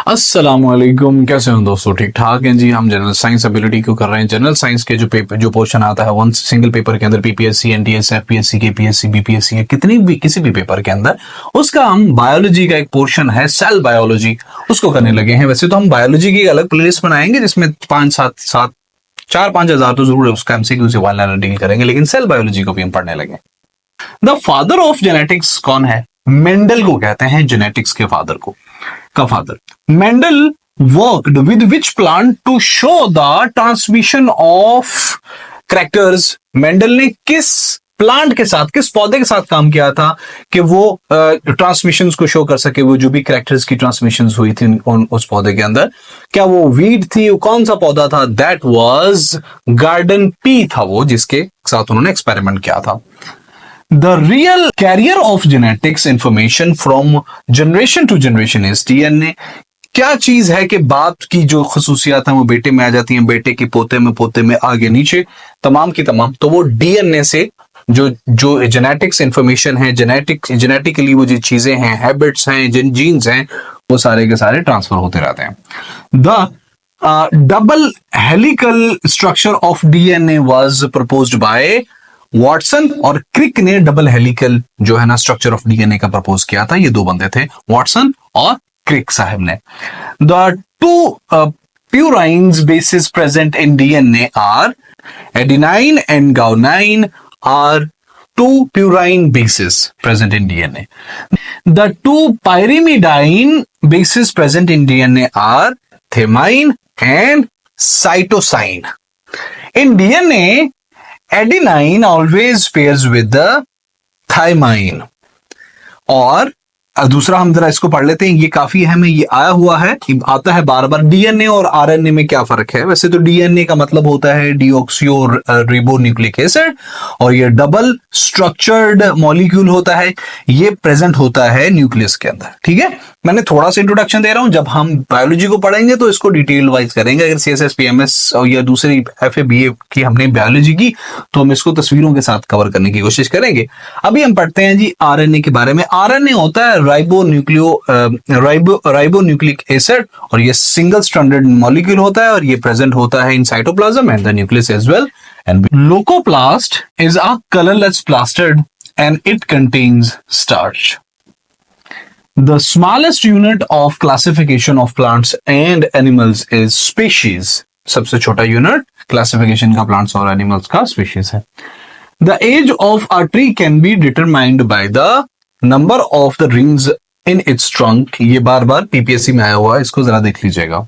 अस्सलामुअलैकुम, कैसे हो दोस्तों? ठीक ठाक हैं जी। हम जनरल साइंस एबिलिटी को कर रहे हैं। जनरल साइंस के जो पोर्शन आता है वन सिंगल पेपर के अंदर, PPSC, NTS, FPSC, KPSC, BPSC के किसी भी पेपर के अंदर, उसका हम बायोलॉजी का एक पोर्शन है सेल बायोलॉजी, उसको करने लगे हैं। वैसे तो हम बायोलॉजी की अलग प्लेलिस्ट बनाएंगे जिसमें 4-5 हजार तो जरूर है, उसका एमसीक्यू से वाला डील करेंगे, लेकिन सेल बायोलॉजी को भी हम पढ़ने लगे। द फादर ऑफ जेनेटिक्स कौन है? मेंडल को कहते हैं जेनेटिक्स के फादर को का father. Mendel worked with which plant to show the transmission of characters. Mendel ने किस प्लांट के साथ, किस पौधे के साथ काम किया था कि वो ट्रांसमिशंस को शो कर सके, वो जो भी कैरेक्टर्स की ट्रांसमिशंस हुई थी उस पौधे के अंदर। क्या वो वीड थी? कौन सा पौधा था? दैट वाज गार्डन पी था वो, जिसके साथ उन्होंने एक्सपेरिमेंट किया था। The real carrier of genetics information from generation to generation is DNA। क्या चीज है कि बाप की जो खसूसियात हैं वो बेटे में आ जाती हैं, बेटे के पोते में आगे नीचे तमाम की तमाम, तो वो डीएनए से जो जेनेटिक्स इंफॉर्मेशन है, जेनेटिकली वो जो चीजें हैं, हैबिट्स हैं, जिन जीन्स हैं, वो सारे के सारे ट्रांसफर होते रहते हैं। The double helical structure of DNA was proposed by Watson, और क्रिक ने डबल हेलिकल जो है ना स्ट्रक्चर ऑफ डीएनए का प्रपोज किया था। ये दो बंदे थे, वॉटसन और क्रिक साहब ने। The two purines bases present in DNA are adenine and guanine are two purine bases present in DNA. The two pyrimidine bases present in DNA are thymine and cytosine. In DNA, adenine always pairs with the thymine. और दूसरा हम जरा इसको पढ़ लेते हैं, ये काफी अहम है, ये आया हुआ है, आता है बार बार। डीएनए और आरएनए में क्या फर्क है? वैसे तो डीएनए का मतलब होता है डीऑक्सियो रिबोन्यूक्लिक एसिड, और ये डबल स्ट्रक्चर्ड मॉलिक्यूल होता है, ये प्रेजेंट होता है न्यूक्लियस के अंदर। ठीक है, मैंने थोड़ा सा इंट्रोडक्शन दे रहा हूं, जब हम बायोलॉजी को पढ़ेंगे तो इसको डिटेल वाइज करेंगे। अगर सीएसएस, पीएमएस और या दूसरी एफए, बीए की हमने बायोलॉजी की, तो हम इसको तस्वीरों के साथ कवर करने की कोशिश करेंगे। अभी हम पढ़ते हैं जी आरएनए के बारे में। आरएनए होता है राइबोन्यूक्लिक एसिड, और ये सिंगल स्ट्रैंडेड मॉलिक्यूल होता है, और ये प्रेजेंट होता है in cytoplasm and the nucleus as well. And leucoplast is a colourless plastid and it contains starch. The smallest unit of classification of plants and animals is species। सबसे छोटा unit classification का plants और animals का species है। The age of a tree can be determined by the number of the rings in its trunk। ये बार बार PPSC में आया हुआ है, इसको जरा देख लीजिएगा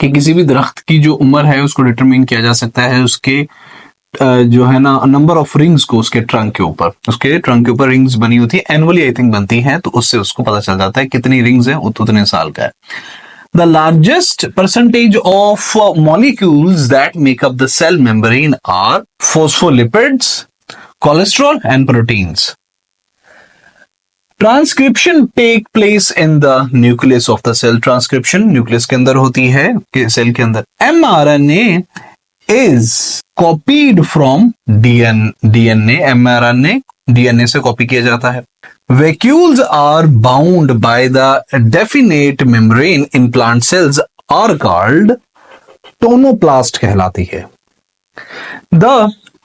कि किसी भी दरख्त की जो उम्र है उसको डिटरमाइन किया जा सकता है उसके जो है ना नंबर ऑफ रिंग्स को, उसके ट्रंक के ऊपर रिंग्स बनी होती है, एनुअली आई थिंक बनती हैं, तो उससे उसको पता चल जाता है कितनी रिंग्स हैं, उतने साल का है। The largest percentage of molecules that make up the cell membrane are phospholipids, cholesterol and proteins. Transcription take place in the nucleus of the cell. Transcription nucleus के अंदर होती है, सेल के अंदर। mRNA is copied from DNA। mRNA DNA से copy किया जाता है। Vacuoles are bound by the definite membrane in plant cells are called tonoplast कहलाती है। The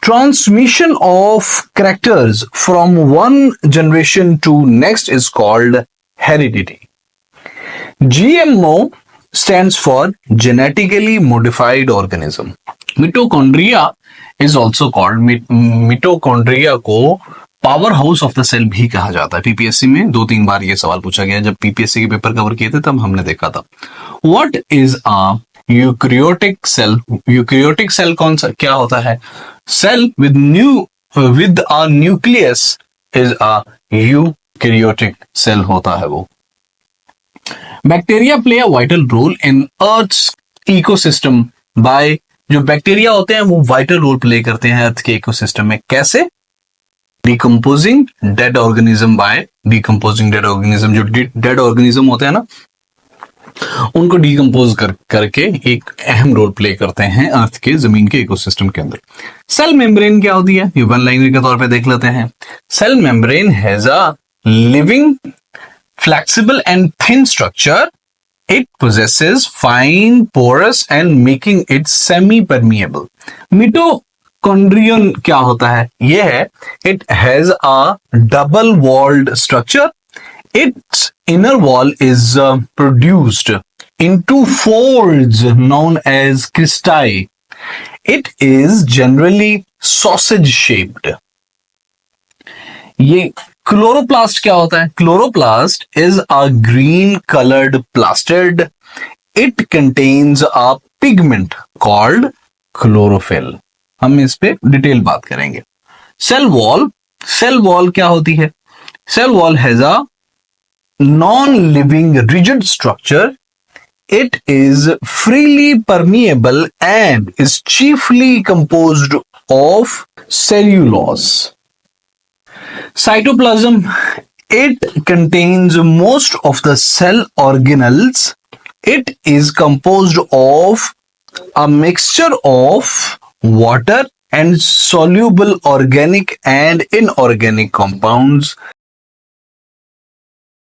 transmission of characters from one generation to next is called heredity। GMO stands for genetically modified organism। Mitochondria is also called, mitochondria को power house of the cell भी कहा जाता है। PPSC में 2-3 बार ये सवाल पूछा गया, जब पीपीएससी के पेपर कवर किए थे तब हमने देखा था। What is a eukaryotic cell? Eukaryotic cell कौन सा क्या होता है? Cell with a nucleus is a eukaryotic cell होता है वो। Bacteria play a vital role in earth's ecosystem by. जो बैक्टीरिया होते हैं वो वाइटल रोल प्ले करते हैं अर्थ के इकोसिस्टम में। कैसे? Decomposing dead organism by decomposing dead organism. जो डेड ऑर्गेनिज्म होते हैं ना, उनको डिकम्पोज करके एक अहम रोल प्ले करते हैं अर्थ के, जमीन के इकोसिस्टम के अंदर। सेल मेम्ब्रेन क्या होती है? ये वन लाइनर के तौर पे देख लेते हैं। Cell membrane has a living, flexible and thin structure It possesses fine porous and making it semi-permeable. Mitochondrion क्या होता है? ये है, it has a double-walled structure. Its inner wall is produced into folds known as cristae. It is generally sausage-shaped. ये chloroplast क्या होता है? Chloroplast is a green coloured plastid. It contains a pigment called chlorophyll. हम इस पे detail बात करेंगे. Cell wall क्या होती है? Cell wall has a non living rigid structure. It is freely permeable and is chiefly composed of cellulose. Cytoplasm, it contains most of the cell organelles. It is composed of a mixture of water and soluble organic and inorganic compounds